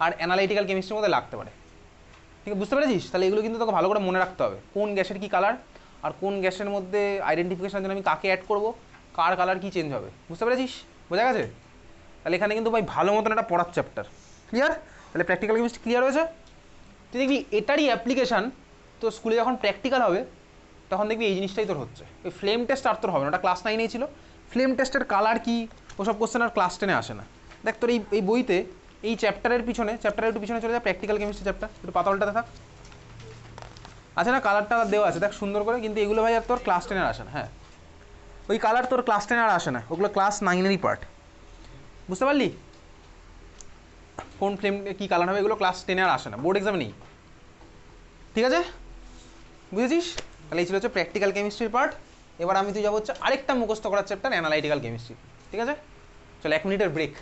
আর analytical কেমিস্ট্রির মধ্যে লাগতে পারে। ঠিক আছে, বুঝতে পেরেছিস? তাহলে এগুলো কিন্তু তোকে ভালো করে মনে রাখতে হবে, কোন গ্যাসের কী কালার, আর কোন গ্যাসের মধ্যে আইডেন্টিফিকেশনের জন্য আমি কাকে অ্যাড করবো, কার কালার কী চেঞ্জ হবে। বুঝতে পেরেছিস? বোঝা গেছে? তাহলে এখানে কিন্তু ভাই ভালো মতন একটা পড়ার চ্যাপ্টার। ক্লিয়ার? তাহলে প্র্যাকটিক্যাল কেমিস্ট্রি ক্লিয়ার হয়েছে? তুই দেখবি এটারই অ্যাপ্লিকেশান তো স্কুলে যখন প্র্যাকটিক্যাল হবে তখন দেখবি এই জিনিসটাই তোর হচ্ছে। ওই ফ্লেম টেস্ট আর তোর হবে না, ওটা ক্লাস 9-এই ছিল। ফ্লেম টেস্টের কালার কী ওসব কোশ্চেন আর ক্লাস 10-এ আসে না। দেখ তোর এই বইতে এই চ্যাপ্টারের একটু পিছনে চলে যায়, প্র্যাকটিক্যাল কেমিস্ট্রি চ্যাপ্টার, একটু পাতা উল্টাতে থাক, আছে না কালারটা দেওয়া আছে দেখ সুন্দর করে, কিন্তু এগুলো ভাই আর তোর ক্লাস 10-এর আসে না। হ্যাঁ, ওই কালার তোর ক্লাস 10 আর আসে না, ওগুলো ক্লাস 9-এরই পার্ট। বুঝতে পারলি? কোন ফ্লেম কী কালার হবে এগুলো ক্লাস 10-এ আর আসে না, বোর্ড এক্সামে নেই। ঠিক আছে, বুঝেছিস? তাহলে এই ছিল হচ্ছে প্র্যাকটিক্যাল কেমিস্ট্রির পার্ট। এবার আমি তুই যাবো হচ্ছে আরেকটা মুখস্থ করার চ্যাপ্টার, অ্যানালাইটিক্যাল কেমিস্ট্রি। ঠিক আছে, চল 1 মিনিটের ব্রেক।